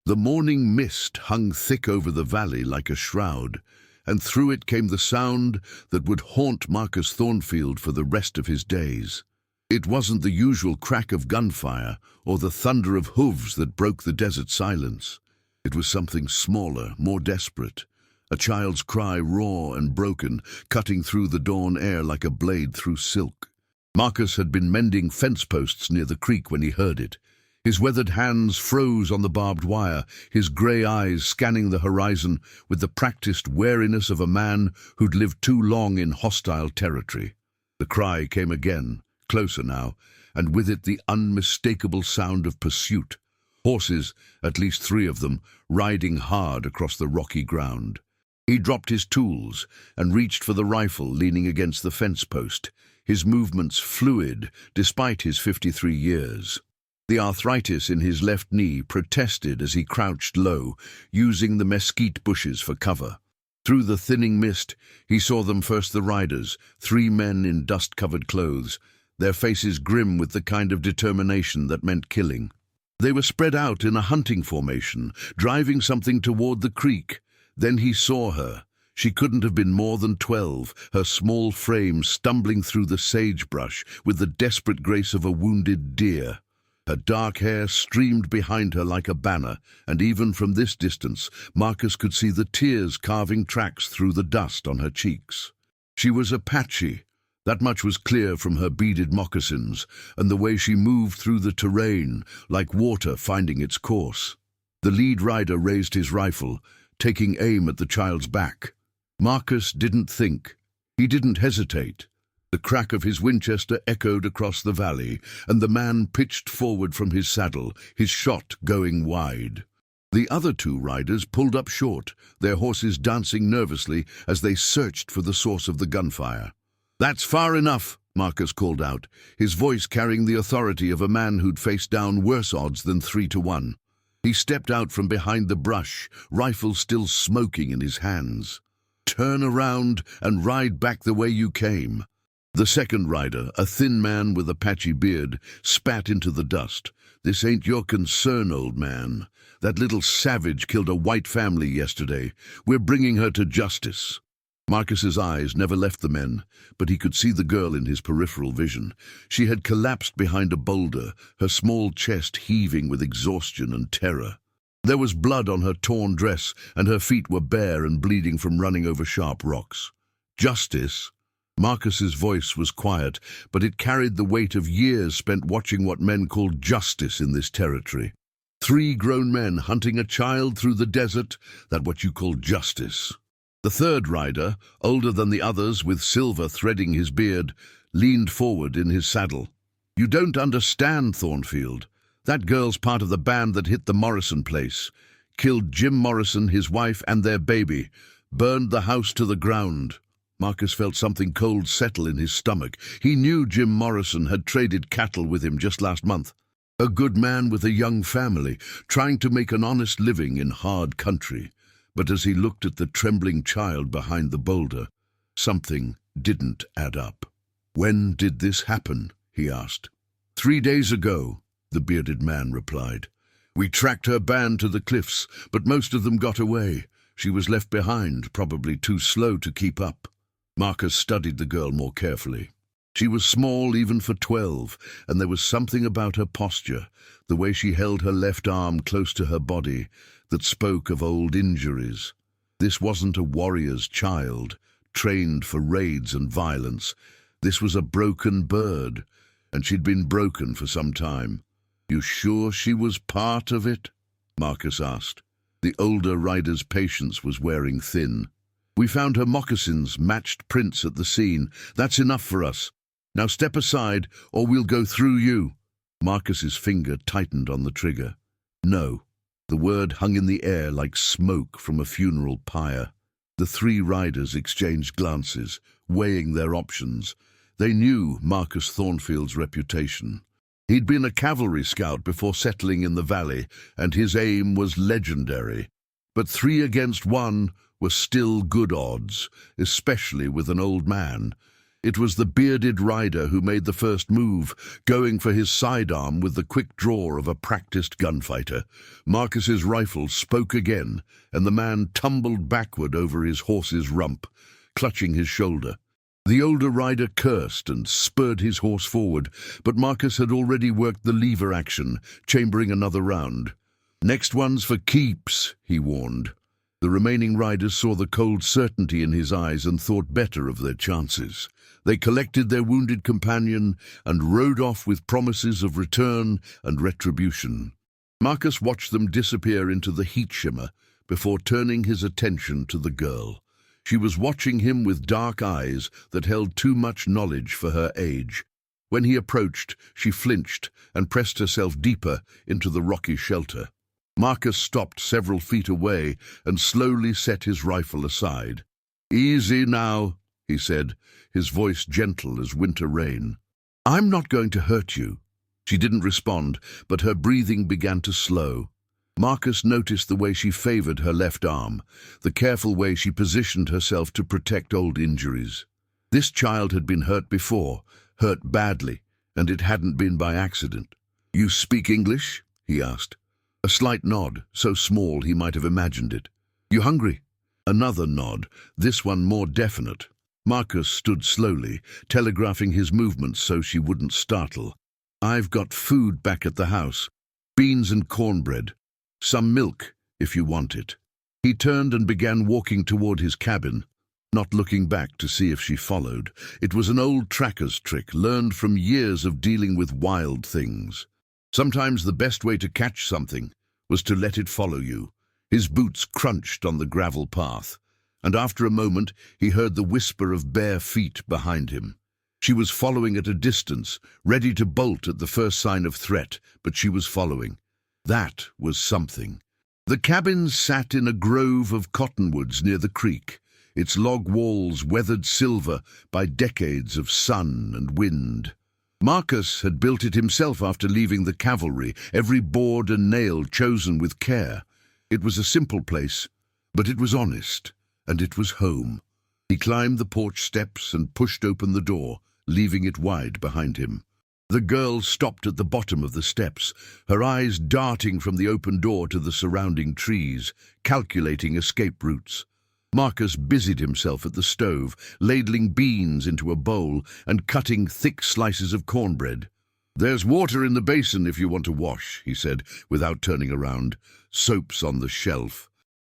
The morning mist hung thick over the valley like a shroud, and through it came the sound that would haunt Marcus Thornfield for the rest of his days. It wasn't the usual crack of gunfire or the thunder of hooves that broke the desert silence. It was something smaller, more desperate, a child's cry raw and broken, cutting through the dawn air like a blade through silk. Marcus had been mending fence posts near the creek when he heard it. His weathered hands froze on the barbed wire, his grey eyes scanning the horizon with the practiced wariness of a man who'd lived too long in hostile territory. The cry came again, closer now, and with it the unmistakable sound of pursuit. Horses, at least 3 of them, riding hard across the rocky ground. He dropped his tools and reached for the rifle leaning against the fence post, his movements fluid despite his 53 years. The arthritis in his left knee protested as he crouched low, using the mesquite bushes for cover. Through the thinning mist, he saw them first, the riders, 3 men in dust-covered clothes, their faces grim with the kind of determination that meant killing. They were spread out in a hunting formation, driving something toward the creek. Then he saw her. She couldn't have been more than 12, her small frame stumbling through the sagebrush with the desperate grace of a wounded deer. Her dark hair streamed behind her like a banner, and even from this distance, Marcus could see the tears carving tracks through the dust on her cheeks. She was Apache. That much was clear from her beaded moccasins and the way she moved through the terrain, like water finding its course. The lead rider raised his rifle, taking aim at the child's back. Marcus didn't think. He didn't hesitate. The crack of his Winchester echoed across the valley, and the man pitched forward from his saddle, his shot going wide. The other 2 riders pulled up short, their horses dancing nervously as they searched for the source of the gunfire. "That's far enough," Marcus called out, his voice carrying the authority of a man who'd faced down worse odds than 3 to 1. He stepped out from behind the brush, rifle still smoking in his hands. "Turn around and ride back the way you came." The second rider, a thin man with a patchy beard, spat into the dust. "This ain't your concern, old man. That little savage killed a white family yesterday. We're bringing her to justice." Marcus's eyes never left the men, but he could see the girl in his peripheral vision. She had collapsed behind a boulder, her small chest heaving with exhaustion and terror. There was blood on her torn dress, and her feet were bare and bleeding from running over sharp rocks. "Justice?" Marcus's voice was quiet, but it carried the weight of years spent watching what men called justice in this territory. 3 grown men hunting a child through the desert, that what you call justice. The third rider, older than the others with silver threading his beard, leaned forward in his saddle. "You don't understand, Thornfield. That girl's part of the band that hit the Morrison place, killed Jim Morrison, his wife, and their baby, burned the house to the ground." Marcus felt something cold settle in his stomach. He knew Jim Morrison had traded cattle with him just last month. A good man with a young family, trying to make an honest living in hard country. But as he looked at the trembling child behind the boulder, something didn't add up. "When did this happen?" he asked. 3 days ago, the bearded man replied. "We tracked her band to the cliffs, but most of them got away. She was left behind, probably too slow to keep up." Marcus studied the girl more carefully. She was small even for 12, and there was something about her posture, the way she held her left arm close to her body, that spoke of old injuries. This wasn't a warrior's child, trained for raids and violence. This was a broken bird, and she'd been broken for some time. "You sure she was part of it?" Marcus asked. The older rider's patience was wearing thin. "We found her moccasins, matched prints at the scene. That's enough for us. Now step aside, or we'll go through you." Marcus's finger tightened on the trigger. "No." The word hung in the air like smoke from a funeral pyre. The 3 riders exchanged glances, weighing their options. They knew Marcus Thornfield's reputation. He'd been a cavalry scout before settling in the valley, and his aim was legendary. But 3 against 1 were still good odds, especially with an old man. It was the bearded rider who made the first move, going for his sidearm with the quick draw of a practiced gunfighter. Marcus's rifle spoke again, and the man tumbled backward over his horse's rump, clutching his shoulder. The older rider cursed and spurred his horse forward, but Marcus had already worked the lever action, chambering another round. "Next one's for keeps," he warned. The remaining riders saw the cold certainty in his eyes and thought better of their chances. They collected their wounded companion and rode off with promises of return and retribution. Marcus watched them disappear into the heat shimmer before turning his attention to the girl. She was watching him with dark eyes that held too much knowledge for her age. When he approached, she flinched and pressed herself deeper into the rocky shelter. Marcus stopped several feet away and slowly set his rifle aside. "Easy now," he said, his voice gentle as winter rain. "I'm not going to hurt you." She didn't respond, but her breathing began to slow. Marcus noticed the way she favored her left arm, the careful way she positioned herself to protect old injuries. This child had been hurt before, hurt badly, and it hadn't been by accident. "You speak English?" he asked. A slight nod, so small he might have imagined it. "You hungry?" Another nod, this one more definite. Marcus stood slowly, telegraphing his movements so she wouldn't startle. "I've got food back at the house. Beans and cornbread. Some milk, if you want it." He turned and began walking toward his cabin, not looking back to see if she followed. It was an old tracker's trick, learned from years of dealing with wild things. Sometimes the best way to catch something was to let it follow you. His boots crunched on the gravel path, and after a moment he heard the whisper of bare feet behind him. She was following at a distance, ready to bolt at the first sign of threat, but she was following. That was something. The cabin sat in a grove of cottonwoods near the creek, its log walls weathered silver by decades of sun and wind. Marcus had built it himself after leaving the cavalry, every board and nail chosen with care. It was a simple place, but it was honest, and it was home. He climbed the porch steps and pushed open the door, leaving it wide behind him. The girl stopped at the bottom of the steps, her eyes darting from the open door to the surrounding trees, calculating escape routes. Marcus busied himself at the stove, ladling beans into a bowl and cutting thick slices of cornbread. "There's water in the basin if you want to wash," he said, without turning around. "Soap's on the shelf."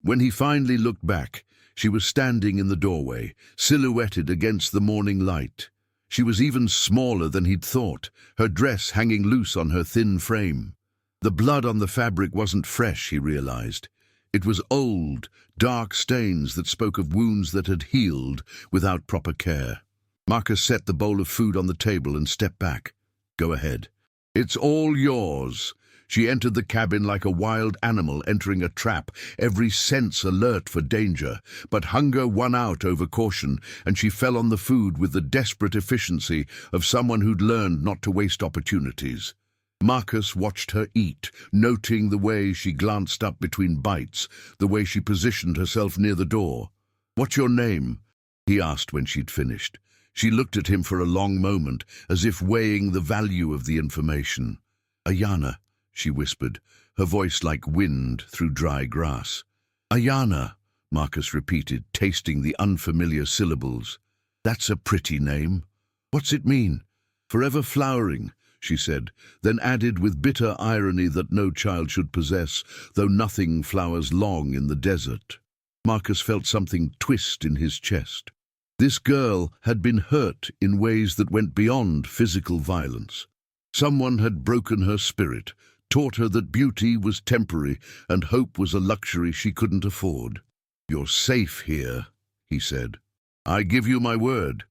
When he finally looked back, she was standing in the doorway, silhouetted against the morning light. She was even smaller than he'd thought, her dress hanging loose on her thin frame. The blood on the fabric wasn't fresh, he realized. It was old, dark stains that spoke of wounds that had healed without proper care. Marcus set the bowl of food on the table and stepped back. "Go ahead." "It's all yours." She entered the cabin like a wild animal entering a trap, every sense alert for danger. But hunger won out over caution, and she fell on the food with the desperate efficiency of someone who'd learned not to waste opportunities. Marcus watched her eat, noting the way she glanced up between bites, the way she positioned herself near the door. "What's your name?" he asked when she'd finished. She looked at him for a long moment, as if weighing the value of the information. "Aiyana," she whispered, her voice like wind through dry grass. "Aiyana," Marcus repeated, tasting the unfamiliar syllables. "That's a pretty name. What's it mean?" "Forever flowering," she said, then added with bitter irony that no child should possess, though nothing flowers long in the desert. Marcus felt something twist in his chest. This girl had been hurt in ways that went beyond physical violence. Someone had broken her spirit, taught her that beauty was temporary and hope was a luxury she couldn't afford. "You're safe here," he said. "I give you my word."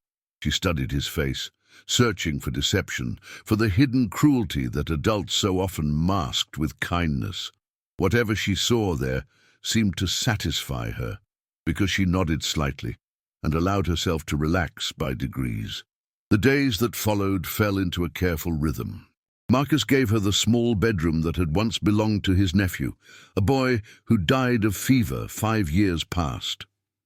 She studied his face, searching for deception, for the hidden cruelty that adults so often masked with kindness. Whatever she saw there seemed to satisfy her, because she nodded slightly and allowed herself to relax by degrees. The days that followed fell into a careful rhythm. Marcus gave her the small bedroom that had once belonged to his nephew, a boy who died of fever 5 years past.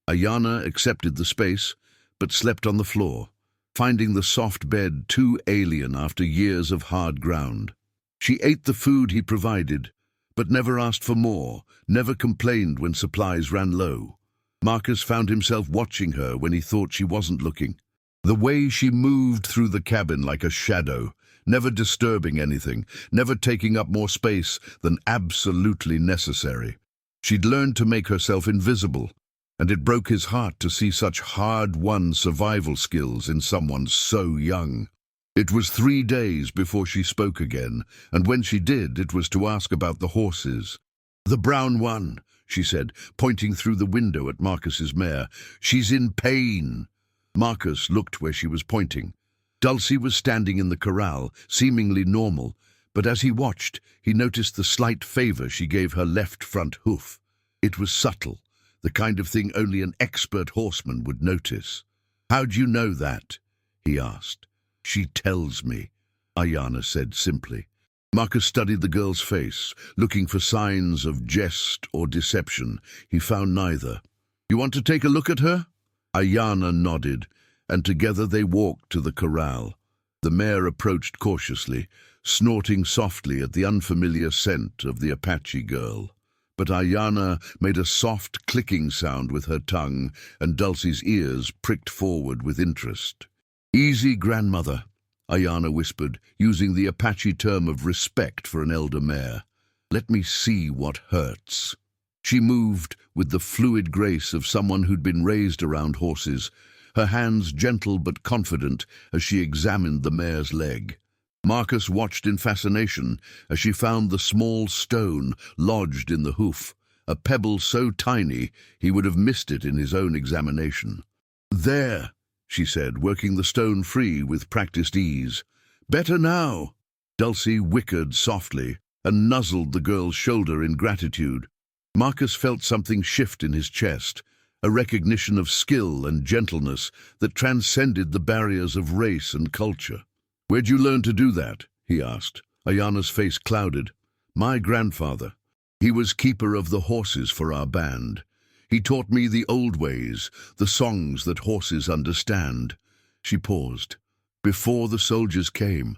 Aiyana accepted the space, but slept on the floor, finding the soft bed too alien after years of hard ground. She ate the food he provided, but never asked for more, never complained when supplies ran low. Marcus found himself watching her when he thought she wasn't looking. The way she moved through the cabin like a shadow, never disturbing anything, never taking up more space than absolutely necessary. She'd learned to make herself invisible, and it broke his heart to see such hard-won survival skills in someone so young. It was 3 days before she spoke again, and when she did, it was to ask about the horses. "The brown one," she said, pointing through the window at Marcus's mare. "She's in pain." Marcus looked where she was pointing. Dulcie was standing in the corral, seemingly normal, but as he watched, he noticed the slight favor she gave her left front hoof. It was subtle, the kind of thing only an expert horseman would notice. "How'd you know that?" he asked. "She tells me," Aiyana said simply. Marcus studied the girl's face, looking for signs of jest or deception. He found neither. "You want to take a look at her?" Aiyana nodded, and together they walked to the corral. The mare approached cautiously, snorting softly at the unfamiliar scent of the Apache girl. But Aiyana made a soft clicking sound with her tongue, and Dulcie's ears pricked forward with interest. "Easy, grandmother," Aiyana whispered, using the Apache term of respect for an elder mare. "Let me see what hurts." She moved with the fluid grace of someone who'd been raised around horses, her hands gentle but confident as she examined the mare's leg. Marcus watched in fascination as she found the small stone lodged in the hoof, a pebble so tiny he would have missed it in his own examination. "There," she said, working the stone free with practiced ease. "Better now." Dulcie whickered softly and nuzzled the girl's shoulder in gratitude. Marcus felt something shift in his chest, a recognition of skill and gentleness that transcended the barriers of race and culture. "Where'd you learn to do that?" he asked. Aiyana's face clouded. "My grandfather. He was keeper of the horses for our band. He taught me the old ways, the songs that horses understand." She paused. Before the soldiers came,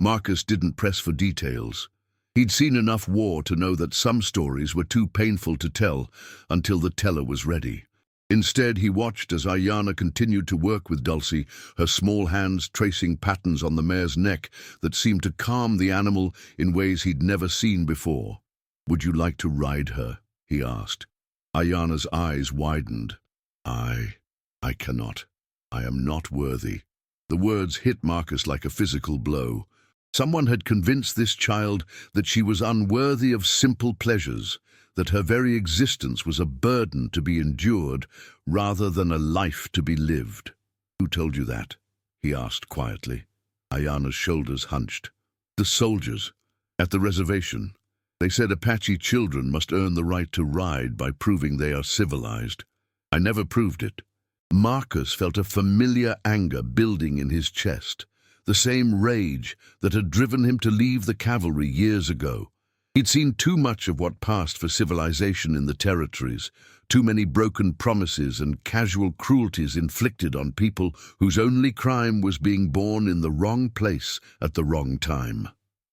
Marcus didn't press for details. He'd seen enough war to know that some stories were too painful to tell until the teller was ready. Instead, he watched as Aiyana continued to work with Dulcie, her small hands tracing patterns on the mare's neck that seemed to calm the animal in ways he'd never seen before. "Would you like to ride her?" he asked. Aiyana's eyes widened. I cannot. I am not worthy." The words hit Marcus like a physical blow. Someone had convinced this child that she was unworthy of simple pleasures, that her very existence was a burden to be endured rather than a life to be lived. "Who told you that?" he asked quietly. Aiyana's shoulders hunched. "The soldiers, at the reservation. They said Apache children must earn the right to ride by proving they are civilized. I never proved it." Marcus felt a familiar anger building in his chest, the same rage that had driven him to leave the cavalry years ago. He'd seen too much of what passed for civilization in the territories, too many broken promises and casual cruelties inflicted on people whose only crime was being born in the wrong place at the wrong time.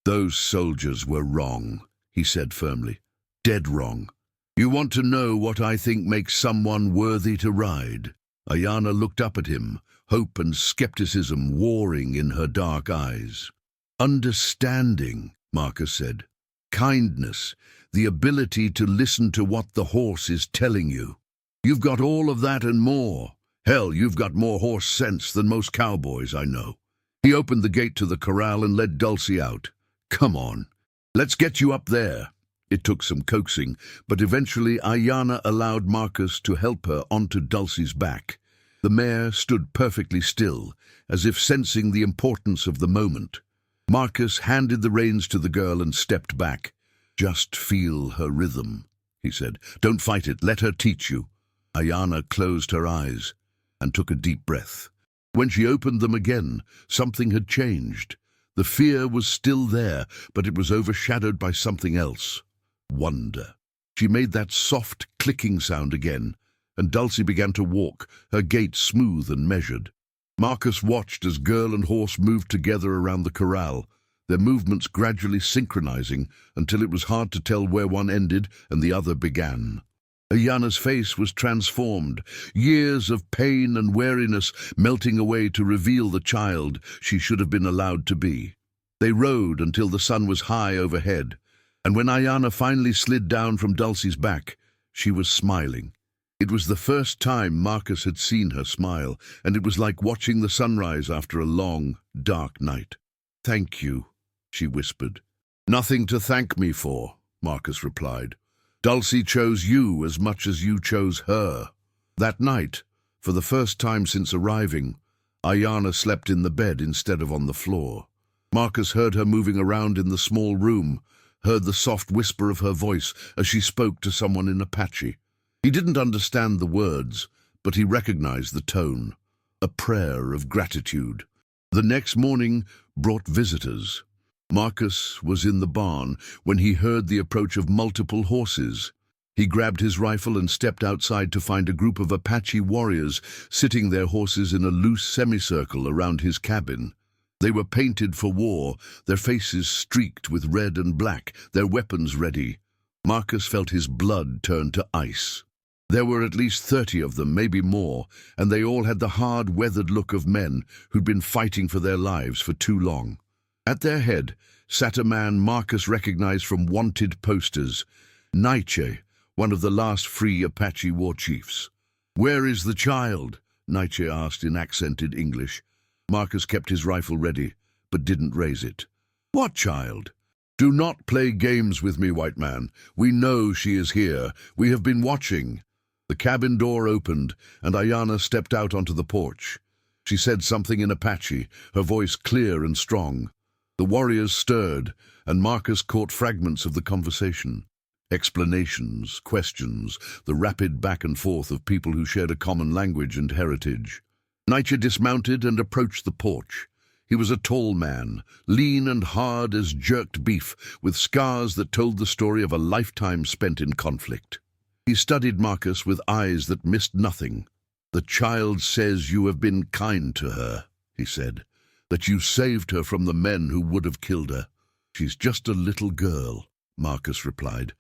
"Those soldiers were wrong," he said firmly. "Dead wrong. You want to know what I think makes someone worthy to ride?" Aiyana looked up at him, hope and skepticism warring in her dark eyes. "Understanding," Marcus said. "Kindness, the ability to listen to what the horse is telling you. You've got all of that and more. Hell, you've got more horse sense than most cowboys I know." He opened the gate to the corral and led Dulcie out. "Come on, let's get you up there." It took some coaxing, but eventually Aiyana allowed Marcus to help her onto Dulcie's back. The mare stood perfectly still, as if sensing the importance of the moment. Marcus handed the reins to the girl and stepped back. "Just feel her rhythm," he said. "Don't fight it, let her teach you." Aiyana closed her eyes and took a deep breath. When she opened them again, something had changed. The fear was still there, but it was overshadowed by something else. Wonder. She made that soft clicking sound again, and Dulcie began to walk, her gait smooth and measured. Marcus watched as girl and horse moved together around the corral, their movements gradually synchronizing until it was hard to tell where one ended and the other began. Aiyana's face was transformed, years of pain and weariness melting away to reveal the child she should have been allowed to be. They rode until the sun was high overhead, and when Aiyana finally slid down from Dulcie's back, she was smiling. It was the first time Marcus had seen her smile, and it was like watching the sunrise after a long, dark night. "Thank you," she whispered. "Nothing to thank me for," Marcus replied. "Dulcie chose you as much as you chose her." That night, for the first time since arriving, Aiyana slept in the bed instead of on the floor. Marcus heard her moving around in the small room, heard the soft whisper of her voice as she spoke to someone in Apache. He didn't understand the words, but he recognized the tone, a prayer of gratitude. The next morning brought visitors. Marcus was in the barn when he heard the approach of multiple horses. He grabbed his rifle and stepped outside to find a group of Apache warriors sitting their horses in a loose semicircle around his cabin. They were painted for war, their faces streaked with red and black, their weapons ready. Marcus felt his blood turn to ice. There were at least 30 of them, maybe more, and they all had the hard, weathered look of men who'd been fighting for their lives for too long. At their head sat a man Marcus recognized from wanted posters, Nietzsche, one of the last free Apache war chiefs. "Where is the child?" Nietzsche asked in accented English. Marcus kept his rifle ready, but didn't raise it. "What child?" "Do not play games with me, white man. We know she is here. We have been watching." The cabin door opened, and Aiyana stepped out onto the porch. She said something in Apache, her voice clear and strong. The warriors stirred, and Marcus caught fragments of the conversation. Explanations, questions, the rapid back and forth of people who shared a common language and heritage. Nietzsche dismounted and approached the porch. He was a tall man, lean and hard as jerked beef, with scars that told the story of a lifetime spent in conflict. He studied Marcus with eyes that missed nothing. "The child says you have been kind to her," he said, "that you saved her from the men who would have killed her." "She's just a little girl," Marcus replied.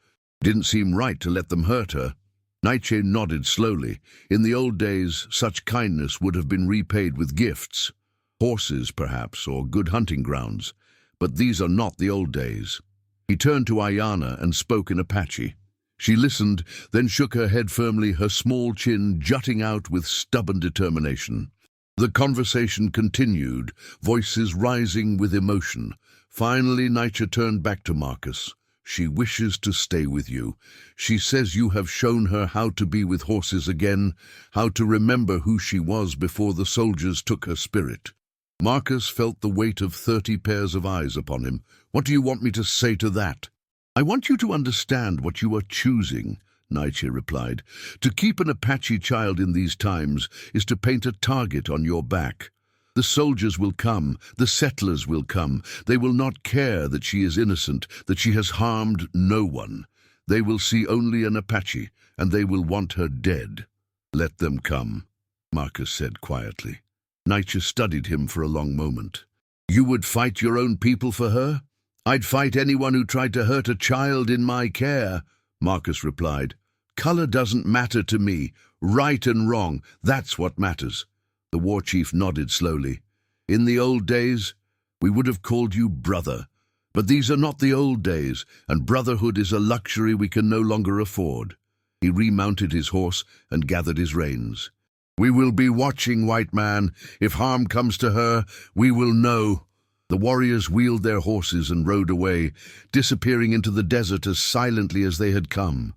"Didn't seem right to let them hurt her." Nietzsche nodded slowly. In the old days, such kindness would have been repaid with gifts. Horses, perhaps, or good hunting grounds. But these are not the old days. He turned to Aiyana and spoke in Apache. She listened, then shook her head firmly, her small chin jutting out with stubborn determination. The conversation continued, voices rising with emotion. Finally, Nietzsche turned back to Marcus. "She wishes to stay with you. She says you have shown her how to be with horses again, how to remember who she was before the soldiers took her spirit." Marcus felt the weight of 30 pairs of eyes upon him. "What do you want me to say to that?" "I want you to understand what you are choosing," Nietzsche replied. "To keep an Apache child in these times is to paint a target on your back. The soldiers will come, the settlers will come. They will not care that she is innocent, that she has harmed no one. They will see only an Apache, and they will want her dead." "Let them come," Marcus said quietly. Nietzsche studied him for a long moment. "You would fight your own people for her?" "I'd fight anyone who tried to hurt a child in my care," Marcus replied. "Color doesn't matter to me. Right and wrong, that's what matters." The war chief nodded slowly. "In the old days, we would have called you brother. But these are not the old days, and brotherhood is a luxury we can no longer afford." He remounted his horse and gathered his reins. "We will be watching, white man. If harm comes to her, we will know." The warriors wheeled their horses and rode away, disappearing into the desert as silently as they had come.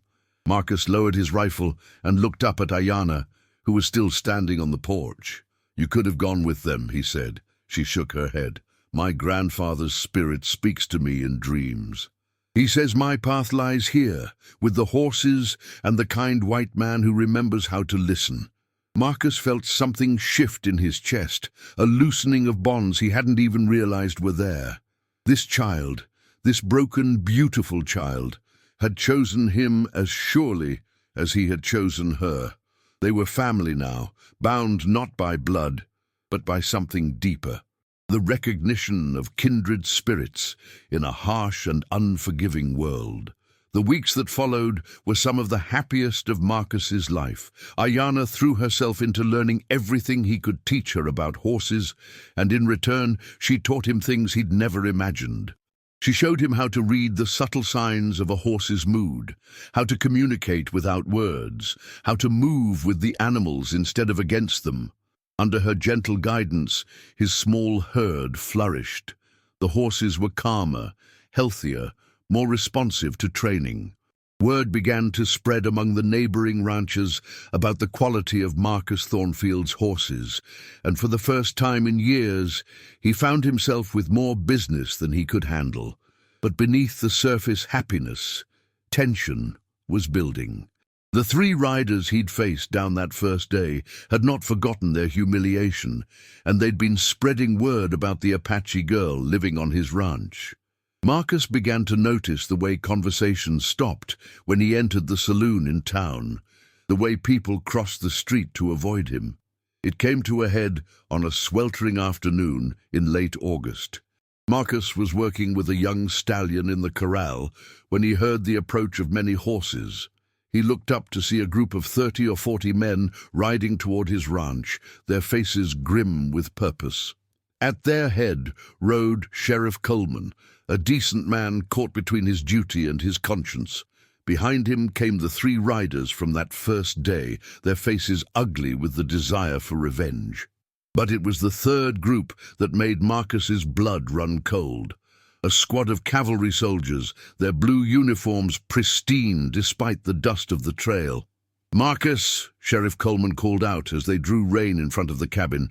Marcus lowered his rifle and looked up at Aiyana, who was still standing on the porch. "You could have gone with them," he said. She shook her head. "My grandfather's spirit speaks to me in dreams. He says my path lies here, with the horses and the kind white man who remembers how to listen." Marcus felt something shift in his chest, a loosening of bonds he hadn't even realized were there. This child, this broken, beautiful child, had chosen him as surely as he had chosen her. They were family now, bound not by blood, but by something deeper. The recognition of kindred spirits in a harsh and unforgiving world. The weeks that followed were some of the happiest of Marcus's life. Aiyana threw herself into learning everything he could teach her about horses, and in return she taught him things he'd never imagined. She showed him how to read the subtle signs of a horse's mood, how to communicate without words, how to move with the animals instead of against them. Under her gentle guidance, his small herd flourished. The horses were calmer, healthier, more responsive to training. Word began to spread among the neighboring ranches about the quality of Marcus Thornfield's horses, and for the first time in years, he found himself with more business than he could handle. But beneath the surface happiness, tension was building. The 3 riders he'd faced down that first day had not forgotten their humiliation, and they'd been spreading word about the Apache girl living on his ranch. Marcus began to notice the way conversations stopped when he entered the saloon in town, the way people crossed the street to avoid him. It came to a head on a sweltering afternoon in late August. Marcus was working with a young stallion in the corral when he heard the approach of many horses. He looked up to see a group of 30 or 40 men riding toward his ranch, their faces grim with purpose. At their head rode Sheriff Coleman, a decent man caught between his duty and his conscience. Behind him came the 3 riders from that first day, their faces ugly with the desire for revenge. But it was the third group that made Marcus's blood run cold. A squad of cavalry soldiers, their blue uniforms pristine despite the dust of the trail. "Marcus," Sheriff Coleman called out as they drew rein in front of the cabin,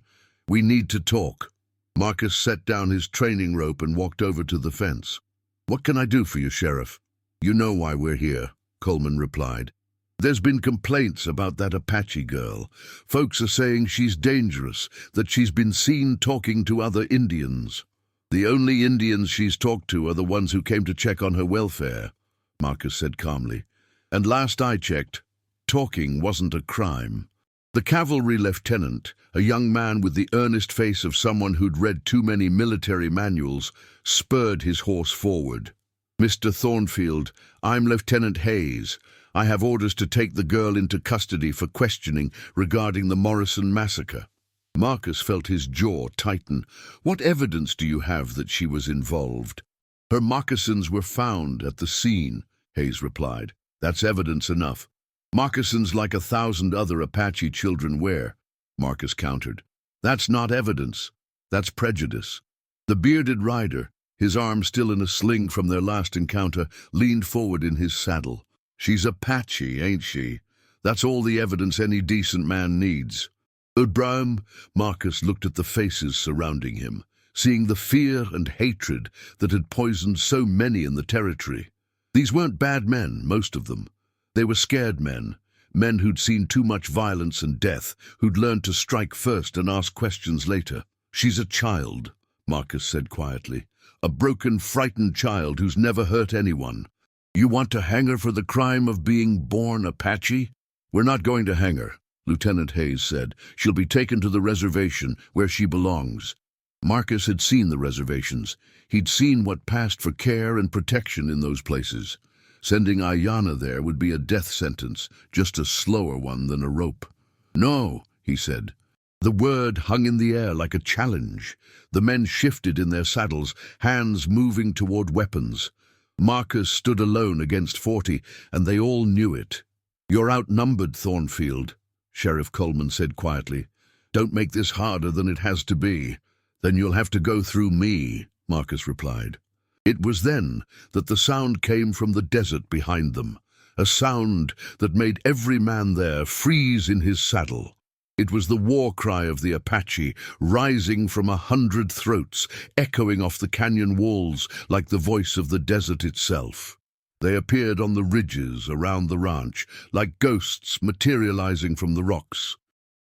"we need to talk." Marcus set down his training rope and walked over to the fence. "What can I do for you, Sheriff?" "You know why we're here," Coleman replied. "There's been complaints about that Apache girl. Folks are saying she's dangerous, that she's been seen talking to other Indians." "The only Indians she's talked to are the ones who came to check on her welfare," Marcus said calmly. "And last I checked, talking wasn't a crime." The cavalry lieutenant, a young man with the earnest face of someone who'd read too many military manuals, spurred his horse forward. "Mr. Thornfield, I'm Lieutenant Hayes. I have orders to take the girl into custody for questioning regarding the Morrison massacre." Marcus felt his jaw tighten. "What evidence do you have that she was involved?" "Her moccasins were found at the scene," Hayes replied. "That's evidence enough." "Moccasins like 1,000 other Apache children wear," Marcus countered. "That's not evidence. That's prejudice." The bearded rider, his arm still in a sling from their last encounter, leaned forward in his saddle. "She's Apache, ain't she? That's all the evidence any decent man needs." Abraham, Marcus looked at the faces surrounding him, seeing the fear and hatred that had poisoned so many in the territory. These weren't bad men, most of them. They were scared men, men who'd seen too much violence and death, who'd learned to strike first and ask questions later. "She's a child," Marcus said quietly. "A broken, frightened child who's never hurt anyone. You want to hang her for the crime of being born Apache?" "We're not going to hang her," Lieutenant Hayes said. "She'll be taken to the reservation, where she belongs." Marcus had seen the reservations. He'd seen what passed for care and protection in those places. Sending Aiyana there would be a death sentence, just a slower one than a rope. "No," he said. The word hung in the air like a challenge. The men shifted in their saddles, hands moving toward weapons. Marcus stood alone against 40, and they all knew it. "You're outnumbered, Thornfield," Sheriff Coleman said quietly. "Don't make this harder than it has to be." "Then you'll have to go through me," Marcus replied. It was then that the sound came from the desert behind them, a sound that made every man there freeze in his saddle. It was the war cry of the Apache, rising from 100 throats, echoing off the canyon walls like the voice of the desert itself. They appeared on the ridges around the ranch, like ghosts materializing from the rocks.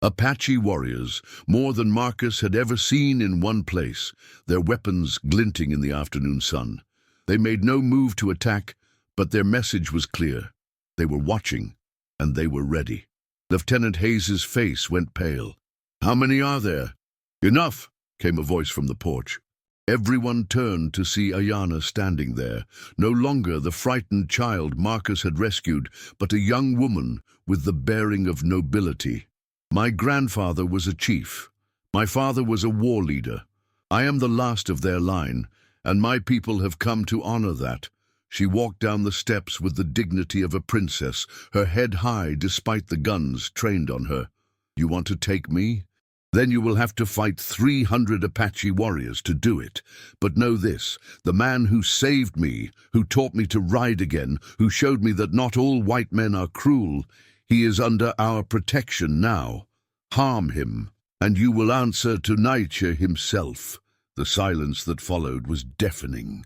Apache warriors, more than Marcus had ever seen in one place, their weapons glinting in the afternoon sun. They made no move to attack, but their message was clear. They were watching, and they were ready. Lieutenant Hayes's face went pale. "How many are there?" "Enough!" came a voice from the porch. Everyone turned to see Aiyana standing there, no longer the frightened child Marcus had rescued, but a young woman with the bearing of nobility. "My grandfather was a chief. My father was a war leader. I am the last of their line, and my people have come to honor that." She walked down the steps with the dignity of a princess, her head high despite the guns trained on her. "You want to take me? Then you will have to fight 300 Apache warriors to do it. But know this, the man who saved me, who taught me to ride again, who showed me that not all white men are cruel, he is under our protection now. Harm him, and you will answer to Nietzsche himself." The silence that followed was deafening.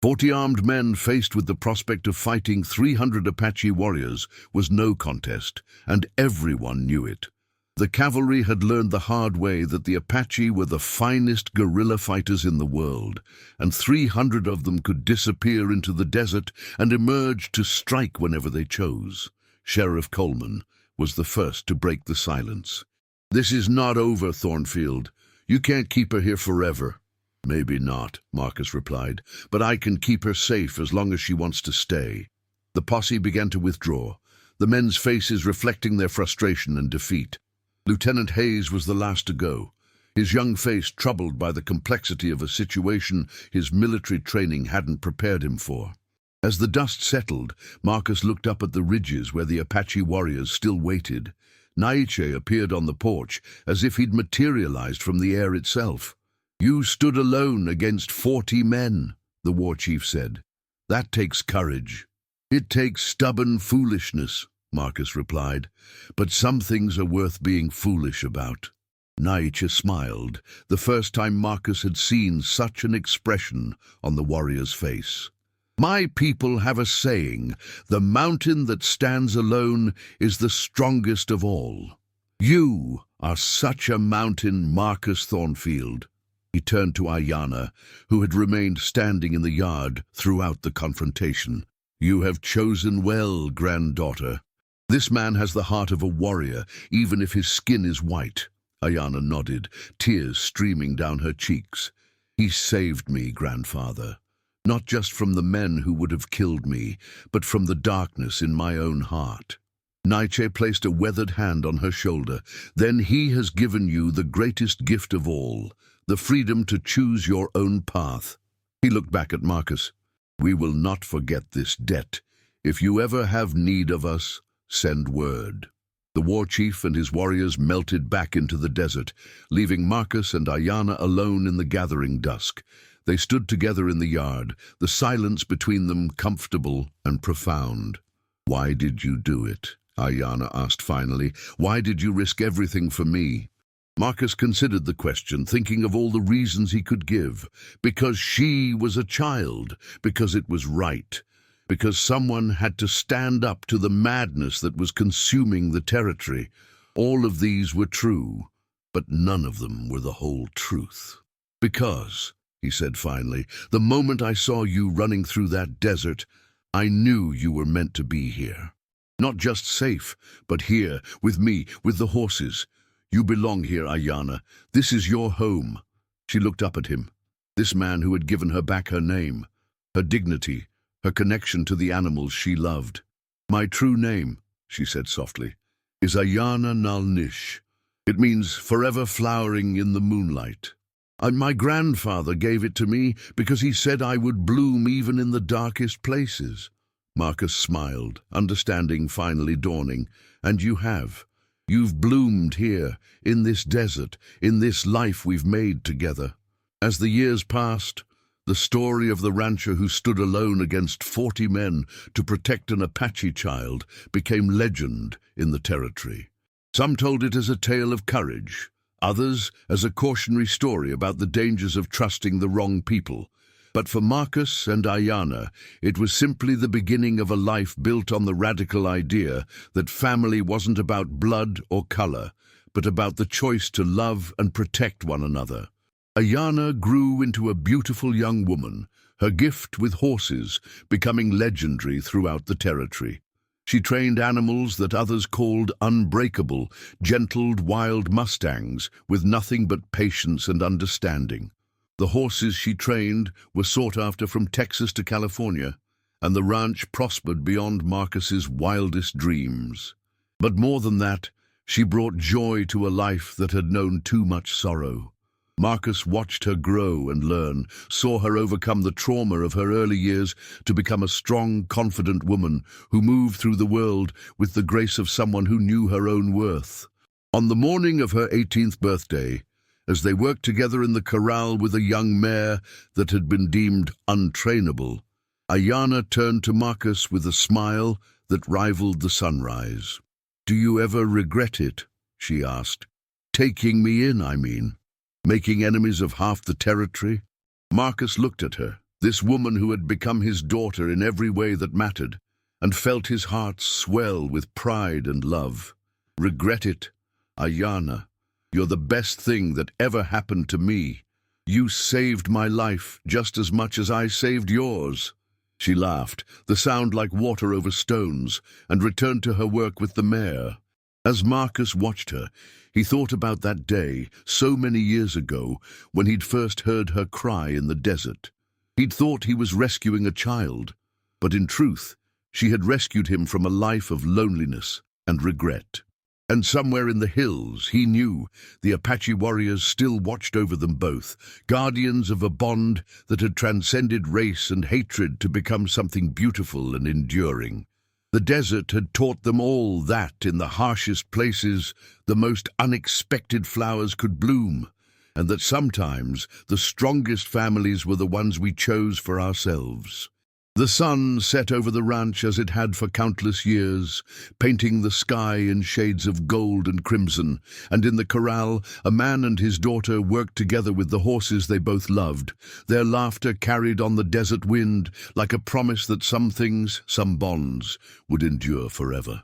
40 armed men faced with the prospect of fighting 300 Apache warriors was no contest, and everyone knew it. The cavalry had learned the hard way that the Apache were the finest guerrilla fighters in the world, and 300 of them could disappear into the desert and emerge to strike whenever they chose. Sheriff Coleman was the first to break the silence. "This is not over, Thornfield. You can't keep her here forever." "Maybe not," Marcus replied, "but I can keep her safe as long as she wants to stay." The posse began to withdraw, the men's faces reflecting their frustration and defeat. Lieutenant Hayes was the last to go, his young face troubled by the complexity of a situation his military training hadn't prepared him for. As the dust settled, Marcus looked up at the ridges where the Apache warriors still waited. Nietzsche appeared on the porch, as if he'd materialized from the air itself. "You stood alone against 40 men, the war chief said. "That takes courage." "It takes stubborn foolishness," Marcus replied, "but some things are worth being foolish about." Nietzsche smiled, the first time Marcus had seen such an expression on the warrior's face. "My people have a saying, the mountain that stands alone is the strongest of all. You are such a mountain, Marcus Thornfield." He turned to Aiyana, who had remained standing in the yard throughout the confrontation. "You have chosen well, granddaughter. This man has the heart of a warrior, even if his skin is white." Aiyana nodded, tears streaming down her cheeks. "He saved me, grandfather. Not just from the men who would have killed me, but from the darkness in my own heart." Nietzsche placed a weathered hand on her shoulder. "Then he has given you the greatest gift of all, the freedom to choose your own path." He looked back at Marcus. "We will not forget this debt. If you ever have need of us, send word." The war chief and his warriors melted back into the desert, leaving Marcus and Aiyana alone in the gathering dusk. They stood together in the yard, the silence between them comfortable and profound. "Why did you do it?" Aiyana asked finally. "Why did you risk everything for me?" Marcus considered the question, thinking of all the reasons he could give. Because she was a child, because it was right, because someone had to stand up to the madness that was consuming the territory. All of these were true, but none of them were the whole truth. "Because," he said finally, "the moment I saw you running through that desert, I knew you were meant to be here. Not just safe, but here, with me, with the horses. You belong here, Aiyana. This is your home." She looked up at him, this man who had given her back her name, her dignity, her connection to the animals she loved. "My true name," she said softly, "is Aiyana Nalnish. It means forever flowering in the moonlight. My grandfather gave it to me because he said I would bloom even in the darkest places." Marcus smiled, understanding finally dawning. "And you have. You've bloomed here, in this desert, in this life we've made together." As the years passed, the story of the rancher who stood alone against 40 men to protect an Apache child became legend in the territory. Some told it as a tale of courage, others as a cautionary story about the dangers of trusting the wrong people. But for Marcus and Aiyana, it was simply the beginning of a life built on the radical idea that family wasn't about blood or color, but about the choice to love and protect one another. Aiyana grew into a beautiful young woman, her gift with horses becoming legendary throughout the territory. She trained animals that others called unbreakable, gentled wild mustangs with nothing but patience and understanding. The horses she trained were sought after from Texas to California, and the ranch prospered beyond Marcus's wildest dreams. But more than that, she brought joy to a life that had known too much sorrow. Marcus watched her grow and learn, saw her overcome the trauma of her early years to become a strong, confident woman who moved through the world with the grace of someone who knew her own worth. On the morning of her 18th birthday, as they worked together in the corral with a young mare that had been deemed untrainable, Aiyana turned to Marcus with a smile that rivaled the sunrise. "Do you ever regret it?" she asked. "Taking me in, I mean. Making enemies of half the territory?" Marcus looked at her, this woman who had become his daughter in every way that mattered, and felt his heart swell with pride and love. "Regret it? Aiyana, you're the best thing that ever happened to me. You saved my life just as much as I saved yours." She laughed, the sound like water over stones, and returned to her work with the mare. As Marcus watched her, he thought about that day, so many years ago, when he'd first heard her cry in the desert. He'd thought he was rescuing a child, but in truth, she had rescued him from a life of loneliness and regret. And somewhere in the hills, he knew, the Apache warriors still watched over them both, guardians of a bond that had transcended race and hatred to become something beautiful and enduring. The desert had taught them all that in the harshest places, the most unexpected flowers could bloom, and that sometimes the strongest families were the ones we chose for ourselves. The sun set over the ranch as it had for countless years, painting the sky in shades of gold and crimson, and in the corral, a man and his daughter worked together with the horses they both loved. Their laughter carried on the desert wind like a promise that some things, some bonds, would endure forever.